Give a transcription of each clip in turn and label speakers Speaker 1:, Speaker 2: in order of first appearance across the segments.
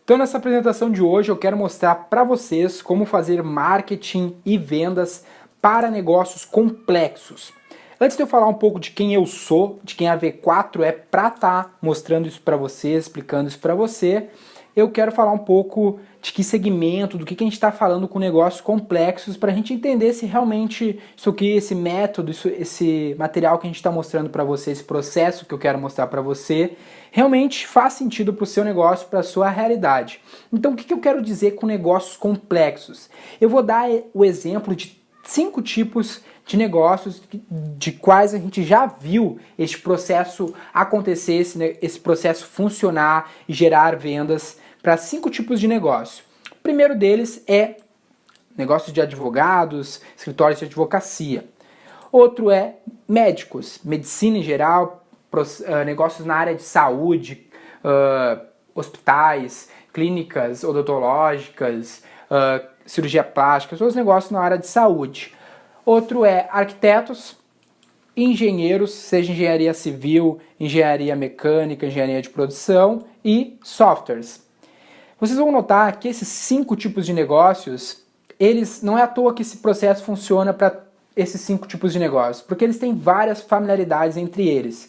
Speaker 1: Então nessa apresentação de hoje eu quero mostrar para vocês como fazer marketing e vendas para negócios complexos. Antes de eu falar um pouco de quem eu sou, de quem a V4 é para estar mostrando isso para você, explicando isso para você, eu quero falar um pouco de que segmento, do que a gente está falando com negócios complexos, para a gente entender se realmente isso aqui, esse método, esse material que a gente está mostrando para você, esse processo que eu quero mostrar para você, realmente faz sentido para o seu negócio, para a sua realidade. Então o que eu quero dizer com negócios complexos? Eu vou dar o exemplo de 5 tipos de negócios de quais a gente já viu este processo acontecer, esse processo funcionar e gerar vendas para 5 tipos de negócio. O primeiro deles é negócios de advogados, escritórios de advocacia. Outro é médicos, medicina em geral, negócios na área de saúde, hospitais, clínicas odontológicas, cirurgia plástica, todos os negócios na área de saúde. Outro é arquitetos, engenheiros, seja engenharia civil, engenharia mecânica, engenharia de produção e softwares. Vocês vão notar que esses 5 tipos de negócios, eles não é à toa que esse processo funciona para esses 5 tipos de negócios, porque eles têm várias familiaridades entre eles.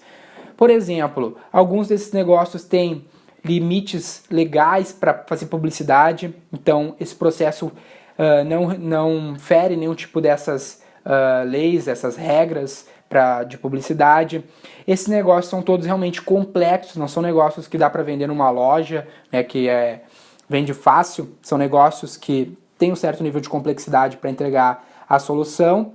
Speaker 1: Por exemplo, alguns desses negócios têm limites legais para fazer publicidade, então esse processo não fere nenhum tipo dessas leis, essas regras de publicidade. Esses negócios são todos realmente complexos, não são negócios que dá para vender numa loja, né, que vende fácil, são negócios que têm um certo nível de complexidade para entregar a solução.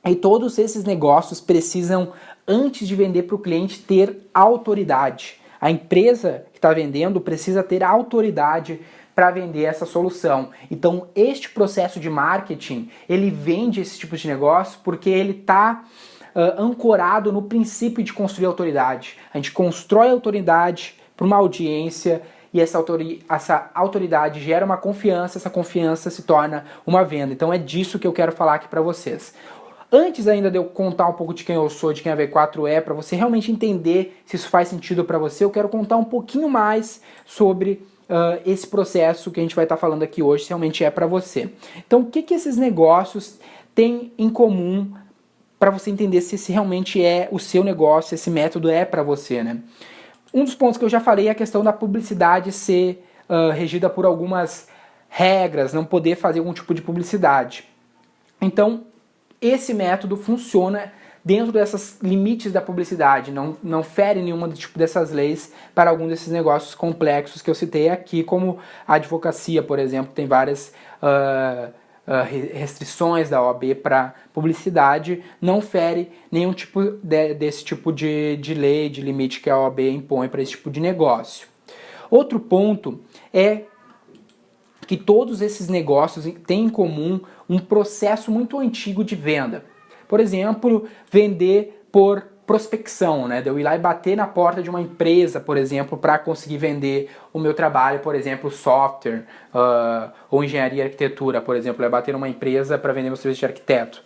Speaker 1: E todos esses negócios precisam, antes de vender para o cliente, ter autoridade. A empresa que está vendendo precisa ter autoridade para vender essa solução. Então, este processo de marketing, ele vende esse tipo de negócio porque ele está ancorado no princípio de construir autoridade. A gente constrói autoridade para uma audiência e essa autoridade gera uma confiança, essa confiança se torna uma venda. Então, é disso que eu quero falar aqui para vocês. Antes ainda de eu contar um pouco de quem eu sou, de quem a V4 é, para você realmente entender se isso faz sentido para você, eu quero contar um pouquinho mais sobre esse processo que a gente vai estar falando aqui hoje, se realmente é para você. Então, o que esses negócios têm em comum para você entender se esse realmente é o seu negócio, esse método é para você, né? Um dos pontos que eu já falei é a questão da publicidade ser regida por algumas regras, não poder fazer algum tipo de publicidade. Então, esse método funciona dentro desses limites da publicidade, não fere nenhuma tipo dessas leis para algum desses negócios complexos que eu citei aqui, como a advocacia, por exemplo, tem várias restrições da OAB para publicidade, não fere nenhum tipo desse tipo de lei, de limite que a OAB impõe para esse tipo de negócio. Outro ponto é que todos esses negócios têm em comum um processo muito antigo de venda. Por exemplo, vender por prospecção, né? De eu ir lá e bater na porta de uma empresa, por exemplo, para conseguir vender o meu trabalho, por exemplo, software ou engenharia e arquitetura, por exemplo, eu bater numa empresa para vender meu serviço de arquiteto.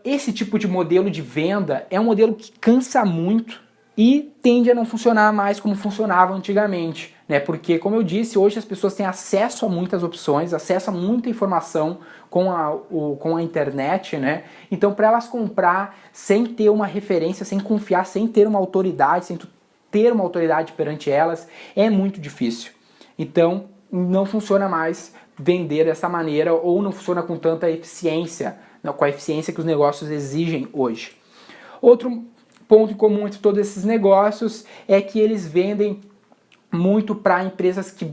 Speaker 1: Esse tipo de modelo de venda é um modelo que cansa muito e tende a não funcionar mais como funcionava antigamente, né? Porque, como eu disse, hoje as pessoas têm acesso a muitas opções, acesso a muita informação com a internet, né? Então, para elas comprar sem ter uma referência, sem confiar, sem ter uma autoridade, sem ter uma autoridade perante elas, é muito difícil. Então, não funciona mais vender dessa maneira ou não funciona com tanta eficiência, com a eficiência que os negócios exigem hoje. Outro ponto em comum entre todos esses negócios é que eles vendem muito para empresas que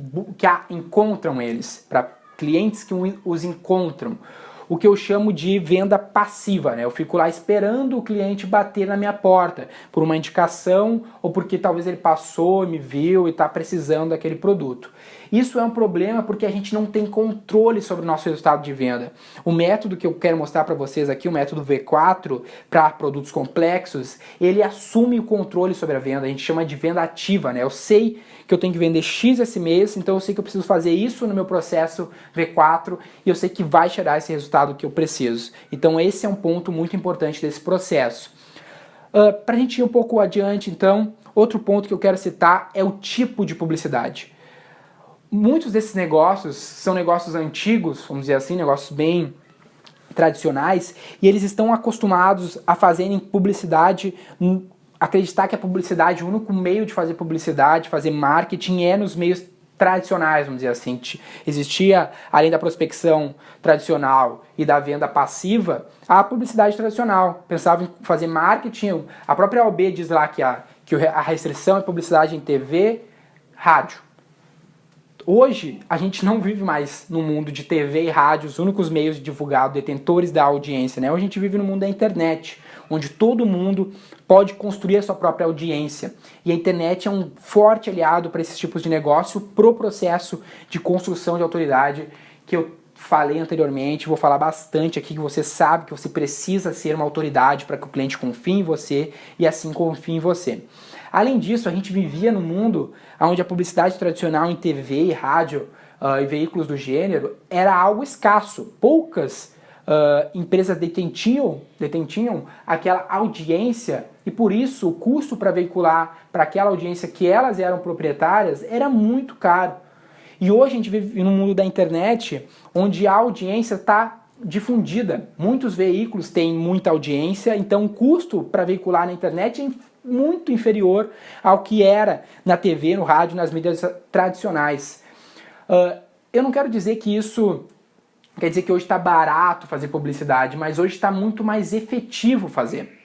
Speaker 1: encontram eles, para clientes que os encontram. O que eu chamo de venda passiva, né? Eu fico lá esperando o cliente bater na minha porta por uma indicação ou porque talvez ele passou, me viu e está precisando daquele produto. Isso é um problema porque a gente não tem controle sobre o nosso resultado de venda. O método que eu quero mostrar para vocês aqui, o método V4 para produtos complexos, ele assume o controle sobre a venda. A gente chama de venda ativa, né? Eu sei que eu tenho que vender X esse mês, então eu sei que eu preciso fazer isso no meu processo V4 e eu sei que vai gerar esse resultado que eu preciso. Então esse é um ponto muito importante desse processo. Para a gente ir um pouco adiante, então, outro ponto que eu quero citar é o tipo de publicidade. muitos desses negócios são negócios antigos, vamos dizer assim, negócios bem tradicionais, e eles estão acostumados a fazerem publicidade, acreditar que a publicidade, o único meio de fazer publicidade, fazer marketing é nos meios tradicionais, vamos dizer assim. Existia, além da prospecção tradicional e da venda passiva, a publicidade tradicional. Pensava em fazer marketing, a própria OAB diz lá que a restrição é publicidade em TV, rádio. Hoje, a gente não vive mais no mundo de TV e rádio, os únicos meios de divulgar, detentores da audiência, né? Hoje a gente vive no mundo da internet, onde todo mundo pode construir a sua própria audiência. E a internet é um forte aliado para esses tipos de negócio, pro processo de construção de autoridade que eu falei anteriormente, vou falar bastante aqui, que você sabe que você precisa ser uma autoridade para que o cliente confie em você e assim confie em você. Além disso, a gente vivia num mundo onde a publicidade tradicional em TV e rádio e veículos do gênero era algo escasso. Poucas empresas detinham aquela audiência e por isso o custo para veicular para aquela audiência que elas eram proprietárias era muito caro. E hoje a gente vive num mundo da internet onde a audiência está difundida. Muitos veículos têm muita audiência, então o custo para veicular na internet é muito inferior ao que era na TV, no rádio, nas mídias tradicionais. Eu não quero dizer que isso quer dizer que hoje está barato fazer publicidade, mas hoje está muito mais efetivo fazer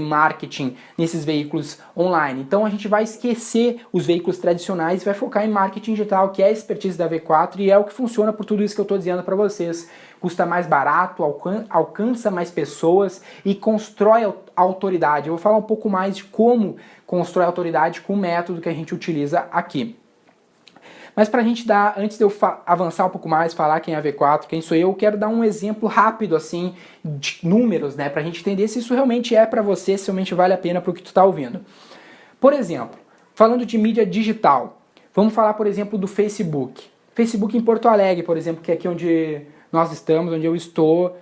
Speaker 1: marketing nesses veículos online. Então a gente vai esquecer os veículos tradicionais e vai focar em marketing digital, que é a expertise da V4 e é o que funciona por tudo isso que eu estou dizendo para vocês. Custa mais barato, alcança mais pessoas e constrói autoridade. Eu vou falar um pouco mais de como constrói autoridade com o método que a gente utiliza aqui. Mas para a gente dar, antes de eu avançar um pouco mais, falar quem é a V4, quem sou eu quero dar um exemplo rápido assim de números, né, para a gente entender se isso realmente é para você, se realmente vale a pena para o que tu está ouvindo. Por exemplo, falando de mídia digital, vamos falar, por exemplo, do Facebook. Facebook em Porto Alegre, por exemplo, que é aqui onde nós estamos, onde eu estou.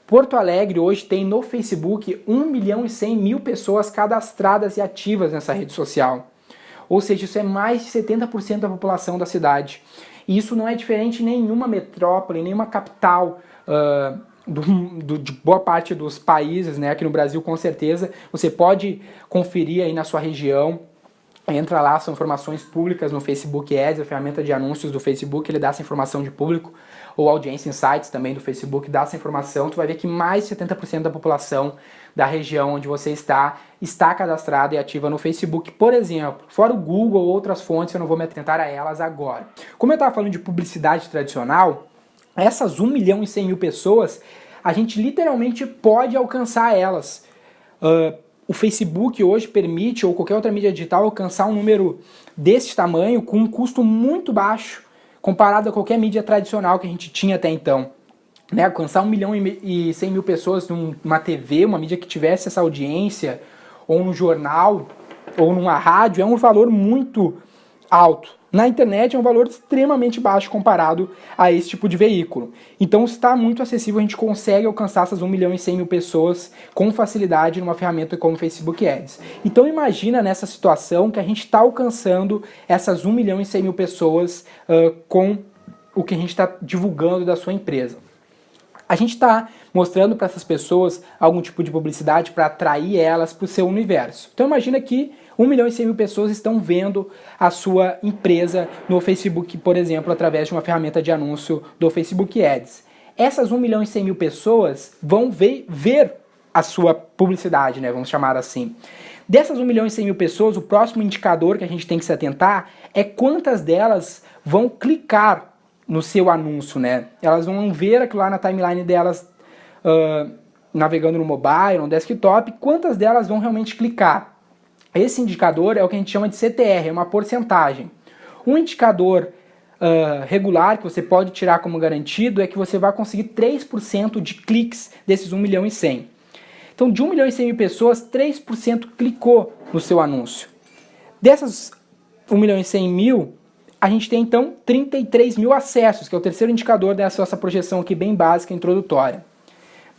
Speaker 1: Porto Alegre hoje tem no Facebook 1.100.000 pessoas cadastradas e ativas nessa rede social. Ou seja, isso é mais de 70% da população da cidade. E isso não é diferente em nenhuma metrópole, nenhuma capital de boa parte dos países, né? Aqui no Brasil, com certeza. Você pode conferir aí na sua região. Entra lá, são informações públicas no Facebook Ads, a ferramenta de anúncios do Facebook, ele dá essa informação de público, ou Audiência Insights também do Facebook dá essa informação. Tu vai ver que mais de 70% da população da região onde você está cadastrada e ativa no Facebook, por exemplo. Fora o Google ou outras fontes, eu não vou me atentar a elas agora. Como eu estava falando de publicidade tradicional, essas 1.100.000 pessoas, a gente literalmente pode alcançar elas. O Facebook hoje permite, ou qualquer outra mídia digital, alcançar um número desse tamanho com um custo muito baixo, comparado a qualquer mídia tradicional que a gente tinha até então. Né? Alcançar 1.100.000 pessoas numa TV, uma mídia que tivesse essa audiência, ou num jornal, ou numa rádio, é um valor muito alto. Na internet é um valor extremamente baixo comparado a esse tipo de veículo. Então está muito acessível, a gente consegue alcançar essas 1.100.000 pessoas com facilidade numa ferramenta como o Facebook Ads. Então imagina nessa situação que a gente está alcançando essas 1.100.000 pessoas com o que a gente está divulgando da sua empresa. A gente está mostrando para essas pessoas algum tipo de publicidade para atrair elas para o seu universo. Então imagina que 1.100.000 pessoas estão vendo a sua empresa no Facebook, por exemplo, através de uma ferramenta de anúncio do Facebook Ads. Essas 1.100.000 pessoas vão ver a sua publicidade, né? Vamos chamar assim. Dessas 1.100.000 pessoas, o próximo indicador que a gente tem que se atentar é quantas delas vão clicar no seu anúncio, né? Elas vão ver aquilo lá na timeline delas navegando no mobile, no desktop, quantas delas vão realmente clicar. Esse indicador é o que a gente chama de CTR, é uma porcentagem. Um indicador regular que você pode tirar como garantido é que você vai conseguir 3% de cliques desses 1.100.000. Então, de 1.100.000 pessoas, 3% clicou no seu anúncio. Dessas 1.100.000, a gente tem então 33.000 acessos, que é o terceiro indicador dessa nossa projeção aqui bem básica, introdutória.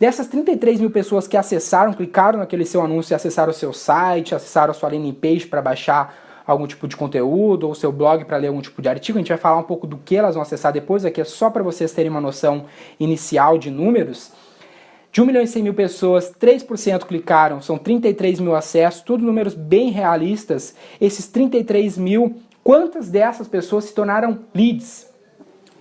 Speaker 1: Dessas 33.000 pessoas que acessaram, clicaram naquele seu anúncio e acessaram o seu site, acessaram a sua landing page para baixar algum tipo de conteúdo, ou seu blog para ler algum tipo de artigo. A gente vai falar um pouco do que elas vão acessar depois, aqui é só para vocês terem uma noção inicial de números. De 1.100.000 pessoas, 3% clicaram, são 33 mil acessos, tudo números bem realistas. Esses 33 mil, quantas dessas pessoas se tornaram leads?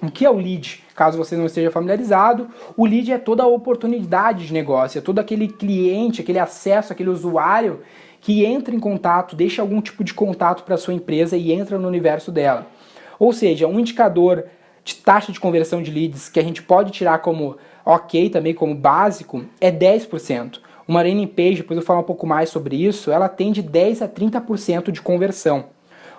Speaker 1: O que é o lead? Caso você não esteja familiarizado, o lead é toda a oportunidade de negócio, é todo aquele cliente, aquele acesso, aquele usuário que entra em contato, deixa algum tipo de contato para a sua empresa e entra no universo dela. Ou seja, um indicador de taxa de conversão de leads que a gente pode tirar como ok, também como básico, é 10%. Uma landing page, depois eu vou falar um pouco mais sobre isso, ela tem de 10 a 30% de conversão.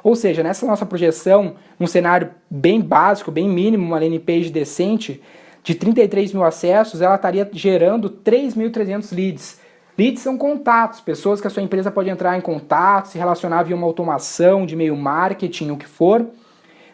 Speaker 1: Ou seja, nessa nossa projeção, num cenário bem básico, bem mínimo, uma landing page decente, de 33 mil acessos, ela estaria gerando 3.300 leads. Leads são contatos, pessoas que a sua empresa pode entrar em contato, se relacionar via uma automação, de e-mail marketing, o que for.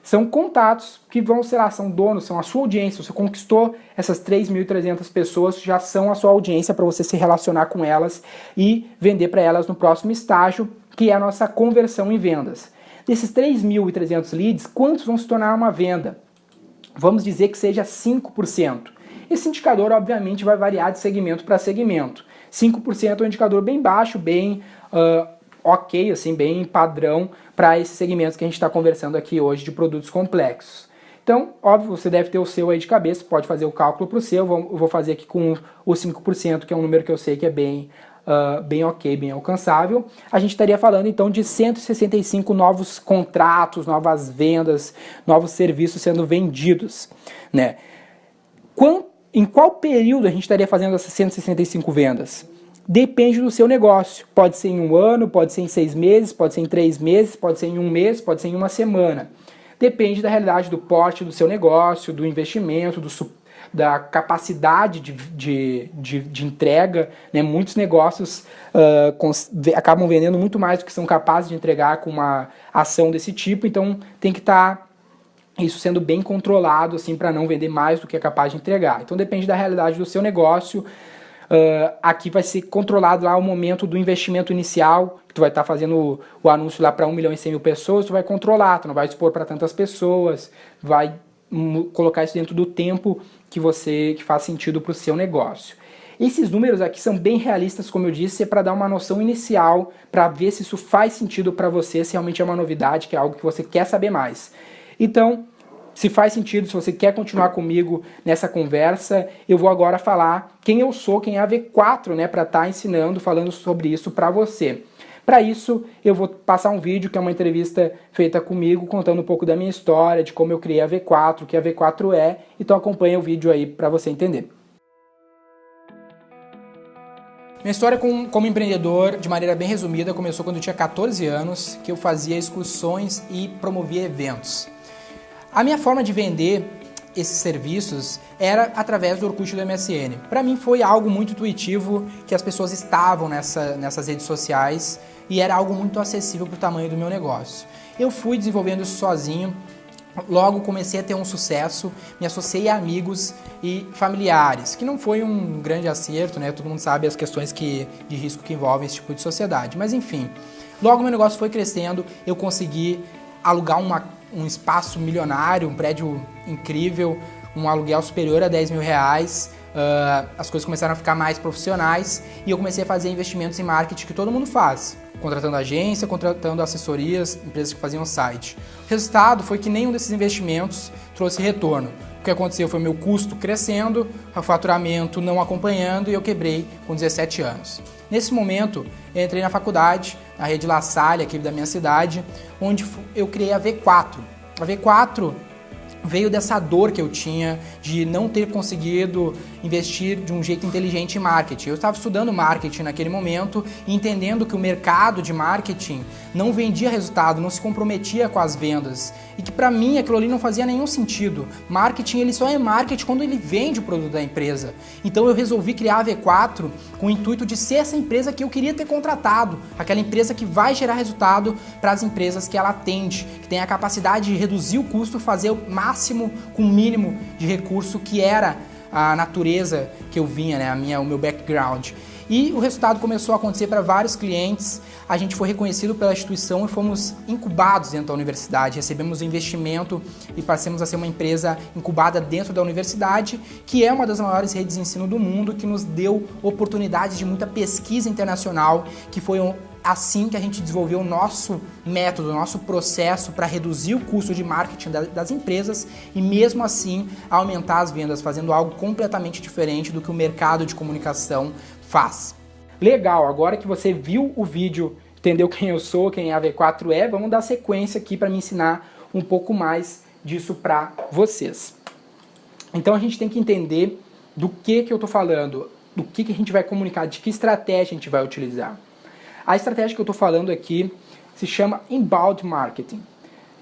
Speaker 1: São contatos que vão, sei lá, são donos, são a sua audiência. Você conquistou essas 3.300 pessoas, já são a sua audiência para você se relacionar com elas e vender para elas no próximo estágio, que é a nossa conversão em vendas. Desses 3.300 leads, quantos vão se tornar uma venda? Vamos dizer que seja 5%. Esse indicador, obviamente, vai variar de segmento para segmento. 5% é um indicador bem baixo, bem ok, assim, bem padrão para esses segmentos que a gente está conversando aqui hoje de produtos complexos. Então, óbvio, você deve ter o seu aí de cabeça, pode fazer o cálculo para o seu, eu vou fazer aqui com os 5%, que é um número que eu sei que é bem ok, bem alcançável. A gente estaria falando então de 165 novos contratos, novas vendas, novos serviços sendo vendidos, né? Em qual período a gente estaria fazendo essas 165 vendas? Depende do seu negócio. Pode ser em 1 ano, pode ser em 6 meses, pode ser em 3 meses, pode ser em 1 mês, pode ser em 1 semana. Depende da realidade do porte do seu negócio, do investimento, da capacidade de entrega, né? Muitos negócios acabam vendendo muito mais do que são capazes de entregar com uma ação desse tipo, então tem que estar isso sendo bem controlado assim, para não vender mais do que é capaz de entregar. Então depende da realidade do seu negócio. Aqui vai ser controlado lá o momento do investimento inicial, que tu vai estar fazendo o anúncio lá para 1.100.000 pessoas, tu vai controlar, tu não vai expor para tantas pessoas, vai colocar isso dentro do tempo que faz sentido para o seu negócio. Esses números aqui são bem realistas, como eu disse, é para dar uma noção inicial, para ver se isso faz sentido para você, se realmente é uma novidade, que é algo que você quer saber mais. Então, se faz sentido, se você quer continuar comigo nessa conversa, eu vou agora falar quem eu sou, quem é a V4, né, para estar ensinando, falando sobre isso para você. Para isso, eu vou passar um vídeo que é uma entrevista feita comigo, contando um pouco da minha história, de como eu criei a V4, o que a V4 é, então acompanha o vídeo aí para você entender. Minha história como empreendedor, de maneira bem resumida, começou quando eu tinha 14 anos, que eu fazia excursões e promovia eventos. A minha forma de vender esses serviços era através do Orkut do MSN. Para mim foi algo muito intuitivo, que as pessoas estavam nessas redes sociais e era algo muito acessível para o tamanho do meu negócio. Eu fui desenvolvendo isso sozinho, logo comecei a ter um sucesso, me associei a amigos e familiares, que não foi um grande acerto, né? Todo mundo sabe as questões de risco que envolvem esse tipo de sociedade, mas enfim. Logo meu negócio foi crescendo, eu consegui alugar um espaço milionário, um prédio incrível, um aluguel superior a 10 mil reais, as coisas começaram a ficar mais profissionais e eu comecei a fazer investimentos em marketing que todo mundo faz, contratando agência, contratando assessorias, empresas que faziam site. O resultado foi que nenhum desses investimentos trouxe retorno. O que aconteceu foi meu custo crescendo, o faturamento não acompanhando e eu quebrei com 17 anos. Nesse momento, eu entrei na faculdade, na rede La Salle, aqui da minha cidade, onde eu criei a V4. A V4 veio dessa dor que eu tinha de não ter conseguido investir de um jeito inteligente em marketing. Eu estava estudando marketing naquele momento e entendendo que o mercado de marketing não vendia resultado, não se comprometia com as vendas e que para mim aquilo ali não fazia nenhum sentido. Marketing ele só é marketing quando ele vende o produto da empresa. Então eu resolvi criar a V4 com o intuito de ser essa empresa que eu queria ter contratado, aquela empresa que vai gerar resultado para as empresas que ela atende, que tem a capacidade de reduzir o custo, fazer o máximo com o mínimo de recurso, que era a natureza que eu vinha, né, o meu background. E o resultado começou a acontecer para vários clientes. A gente foi reconhecido pela instituição e fomos incubados dentro da universidade. Recebemos investimento e passamos a ser uma empresa incubada dentro da universidade, que é uma das maiores redes de ensino do mundo, que nos deu oportunidades de muita pesquisa internacional, que foi assim que a gente desenvolveu o nosso método, o nosso processo para reduzir o custo de marketing das empresas e mesmo assim aumentar as vendas, fazendo algo completamente diferente do que o mercado de comunicação faz. Legal, agora que você viu o vídeo, entendeu quem eu sou, quem a V4 é, vamos dar sequência aqui para me ensinar um pouco mais disso para vocês. Então a gente tem que entender do que eu estou falando, do que a gente vai comunicar, de que estratégia a gente vai utilizar. A estratégia que eu estou falando aqui se chama Inbound Marketing.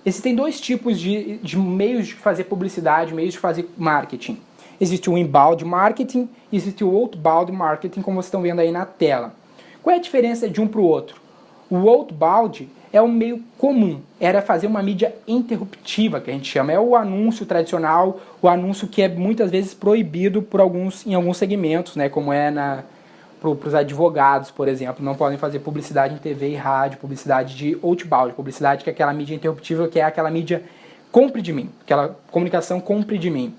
Speaker 1: Existem dois tipos de meios de fazer publicidade, meios de fazer marketing. Existe o Inbound Marketing e existe o Outbound Marketing, como vocês estão vendo aí na tela. Qual é a diferença de um para o outro? O Outbound é um meio comum, era fazer uma mídia interruptiva, que a gente chama. É o anúncio tradicional, o anúncio que é muitas vezes proibido em alguns segmentos, né, como é para os advogados, por exemplo, não podem fazer publicidade em TV e rádio, publicidade de outbound, publicidade que é aquela mídia interruptiva, que é aquela mídia compre de mim, aquela comunicação compre de mim.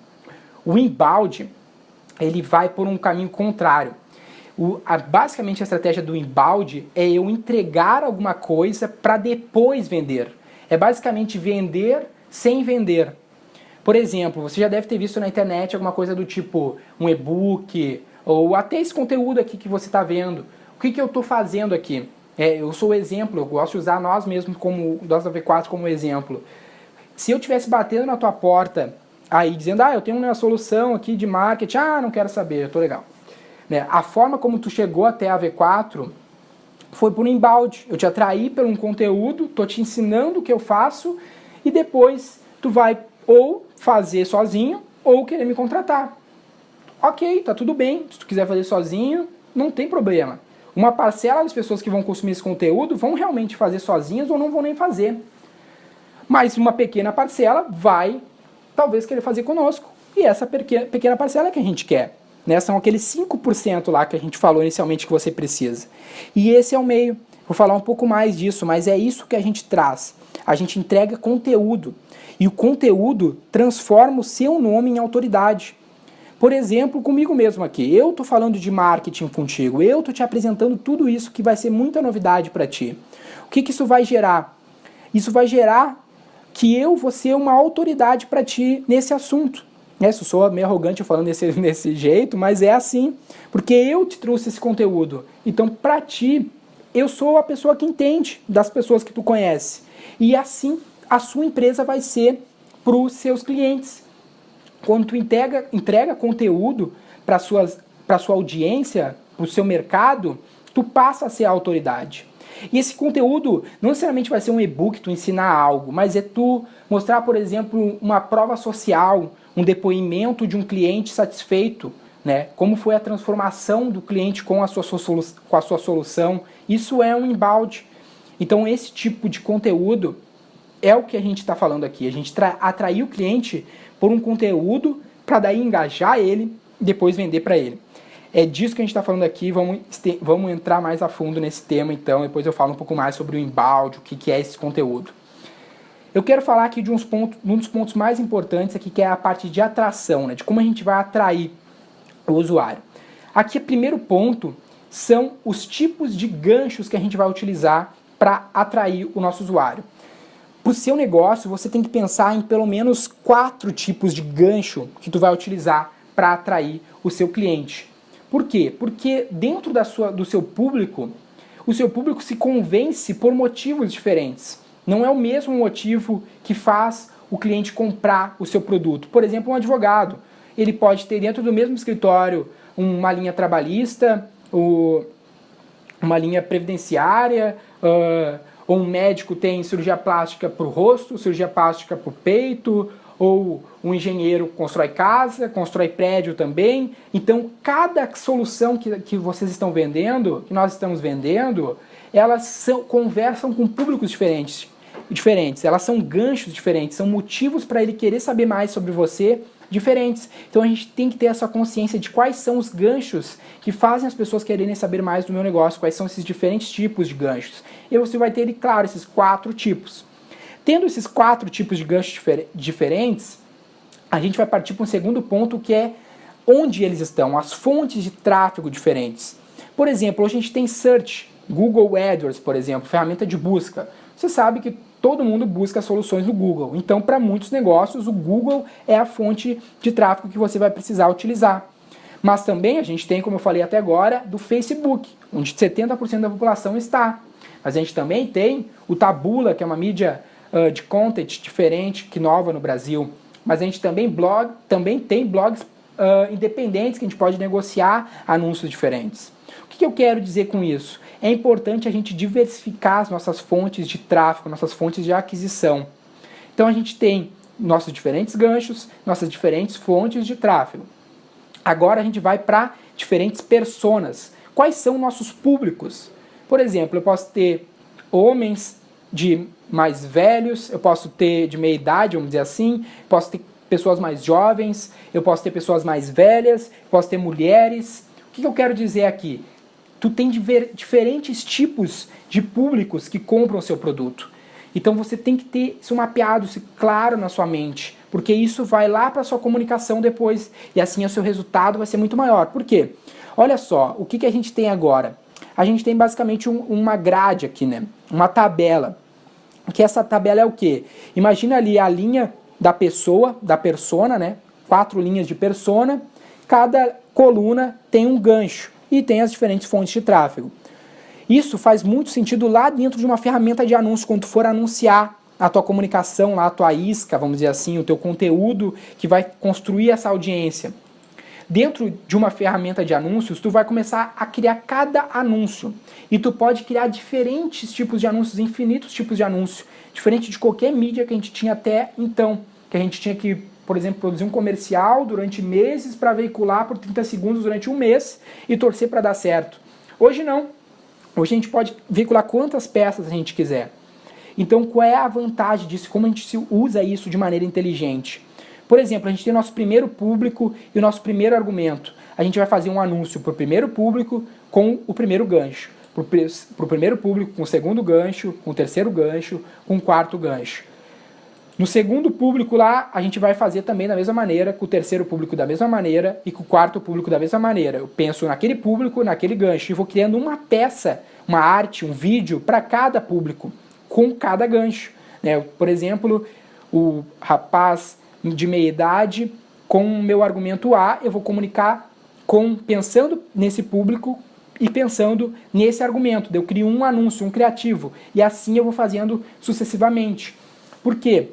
Speaker 1: O inbound, ele vai por um caminho contrário. Basicamente a estratégia do inbound é eu entregar alguma coisa para depois vender. É basicamente vender sem vender. Por exemplo, você já deve ter visto na internet alguma coisa do tipo um e-book, ou até esse conteúdo aqui que você está vendo. O que eu estou fazendo aqui? Eu sou o exemplo, eu gosto de usar nós mesmos, nós da V4 como exemplo. Se eu estivesse batendo na tua porta, aí dizendo, eu tenho uma solução aqui de marketing, não quero saber, eu tô legal. Né? A forma como tu chegou até a V4 foi por um inbound. Eu te atraí por um conteúdo, tô te ensinando o que eu faço, e depois tu vai ou fazer sozinho, ou querer me contratar. Ok, tá tudo bem, se tu quiser fazer sozinho, não tem problema. Uma parcela das pessoas que vão consumir esse conteúdo vão realmente fazer sozinhas ou não vão nem fazer. Mas uma pequena parcela vai, talvez, querer fazer conosco. E essa pequena parcela é que a gente quer. Né? São aqueles 5% lá que a gente falou inicialmente que você precisa. E esse é o meio. Vou falar um pouco mais disso, mas é isso que a gente traz. A gente entrega conteúdo. E o conteúdo transforma o seu nome em autoridade. Por exemplo, comigo mesmo aqui, eu estou falando de marketing contigo, eu estou te apresentando tudo isso que vai ser muita novidade para ti. O que isso vai gerar? Isso vai gerar que eu vou ser uma autoridade para ti nesse assunto. Eu sou meio arrogante falando desse jeito, mas é assim, porque eu te trouxe esse conteúdo. Então, para ti, eu sou a pessoa que entende das pessoas que tu conhece. E assim, a sua empresa vai ser para os seus clientes. Quando tu entrega conteúdo para a sua audiência, para o seu mercado, tu passa a ser a autoridade. E esse conteúdo não necessariamente vai ser um e-book, tu ensinar algo, mas é tu mostrar, por exemplo, uma prova social, um depoimento de um cliente satisfeito, né? Como foi a transformação do cliente com a sua solução. Isso é um inbound. Então esse tipo de conteúdo é o que a gente está falando aqui. A gente atrair o cliente por um conteúdo para daí engajar ele e depois vender para ele. É disso que a gente está falando aqui, vamos entrar mais a fundo nesse tema então, depois eu falo um pouco mais sobre o inbound, o que é esse conteúdo. Eu quero falar aqui de um dos pontos mais importantes aqui, que é a parte de atração, né? De como a gente vai atrair o usuário. Aqui o primeiro ponto são os tipos de ganchos que a gente vai utilizar para atrair o nosso usuário. Para o seu negócio, você tem que pensar em pelo menos 4 tipos de gancho que tu vai utilizar para atrair o seu cliente. Por quê? Porque dentro do seu público, o seu público se convence por motivos diferentes. Não é o mesmo motivo que faz o cliente comprar o seu produto. Por exemplo, um advogado. Ele pode ter dentro do mesmo escritório uma linha trabalhista, uma linha previdenciária, ou um médico tem cirurgia plástica para o rosto, cirurgia plástica para o peito, ou um engenheiro constrói casa, constrói prédio também. Então, cada solução que vocês estão vendendo, que nós estamos vendendo, elas conversam com públicos diferentes. diferentes, elas são ganchos diferentes, são motivos para ele querer saber mais sobre você diferentes. Então a gente tem que ter essa consciência de quais são os ganchos que fazem as pessoas quererem saber mais do meu negócio, quais são esses diferentes tipos de ganchos. E você vai ter, claro, esses 4 tipos. Tendo esses 4 tipos de ganchos diferentes, a gente vai partir para um segundo ponto, que é onde eles estão, as fontes de tráfego diferentes. Por exemplo, hoje a gente tem search, Google AdWords, por exemplo, ferramenta de busca. Você sabe que todo mundo busca soluções no Google. Então, para muitos negócios, o Google é a fonte de tráfego que você vai precisar utilizar. Mas também a gente tem, como eu falei até agora, do Facebook, onde 70% da população está. Mas a gente também tem o Taboola, que é uma mídia de content diferente, que nova no Brasil. Mas a gente também tem blogs independentes que a gente pode negociar anúncios diferentes. O que eu quero dizer com isso? É importante a gente diversificar as nossas fontes de tráfego, nossas fontes de aquisição. Então a gente tem nossos diferentes ganchos, nossas diferentes fontes de tráfego. Agora a gente vai para diferentes personas. Quais são nossos públicos? Por exemplo, eu posso ter homens de mais velhos, eu posso ter de meia idade, vamos dizer assim, posso ter pessoas mais jovens, eu posso ter pessoas mais velhas, posso ter mulheres. O que eu quero dizer aqui? Tu tem diferentes tipos de públicos que compram o seu produto. Então você tem que ter isso mapeado, isso claro na sua mente, porque isso vai lá para a sua comunicação depois, e assim o seu resultado vai ser muito maior. Por quê? Olha só, o que a gente tem agora? A gente tem basicamente uma grade aqui, né? Uma tabela. Que essa tabela é o quê? Imagina ali a linha da pessoa, da persona, né? 4 linhas de persona, cada coluna tem um gancho e tem as diferentes fontes de tráfego. Isso faz muito sentido lá dentro de uma ferramenta de anúncio, quando tu for anunciar a tua comunicação, lá, a tua isca, vamos dizer assim, o teu conteúdo que vai construir essa audiência. Dentro de uma ferramenta de anúncios, tu vai começar a criar cada anúncio. E tu pode criar diferentes tipos de anúncios, infinitos tipos de anúncio, diferente de qualquer mídia que a gente tinha até então, que a gente tinha que, por exemplo, produzir um comercial durante meses para veicular por 30 segundos durante um mês e torcer para dar certo. Hoje não. Hoje a gente pode veicular quantas peças a gente quiser. Então, qual é a vantagem disso? Como a gente usa isso de maneira inteligente? Por exemplo, a gente tem o nosso primeiro público e o nosso primeiro argumento. A gente vai fazer um anúncio para o primeiro público com o primeiro gancho. Para o primeiro público com o segundo gancho, com o terceiro gancho, com o quarto gancho. No segundo público lá, a gente vai fazer também da mesma maneira, com o terceiro público da mesma maneira e com o quarto público da mesma maneira. Eu penso naquele público, naquele gancho e vou criando uma peça, uma arte, um vídeo para cada público, com cada gancho. Né? Por exemplo, o rapaz de meia idade, com o meu argumento A, eu vou comunicar pensando nesse público e pensando nesse argumento. Eu crio um anúncio, um criativo, e assim eu vou fazendo sucessivamente. Por quê?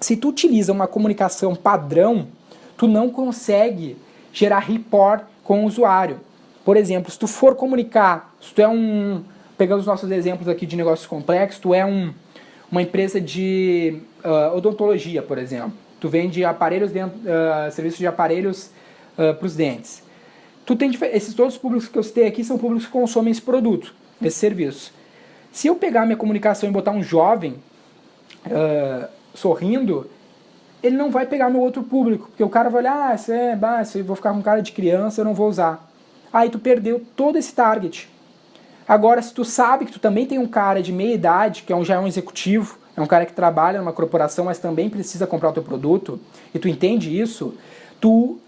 Speaker 1: Se tu utiliza uma comunicação padrão, tu não consegue gerar rapport com o usuário. Por exemplo, se tu for comunicar, se tu é pegando os nossos exemplos aqui de negócios complexos, tu é uma empresa de odontologia, por exemplo. Tu vende aparelhos serviços de aparelhos para os dentes. Tu tem todos os públicos que eu citei aqui são públicos que consomem esse produto, esse serviço. Se eu pegar minha comunicação e botar um jovem sorrindo, ele não vai pegar meu outro público, porque o cara vai olhar, eu vou ficar com cara de criança, eu não vou usar. Aí tu perdeu todo esse target. Agora, se tu sabe que tu também tem um cara de meia idade, que já é um executivo, é um cara que trabalha numa corporação, mas também precisa comprar o teu produto, e tu entende isso, tu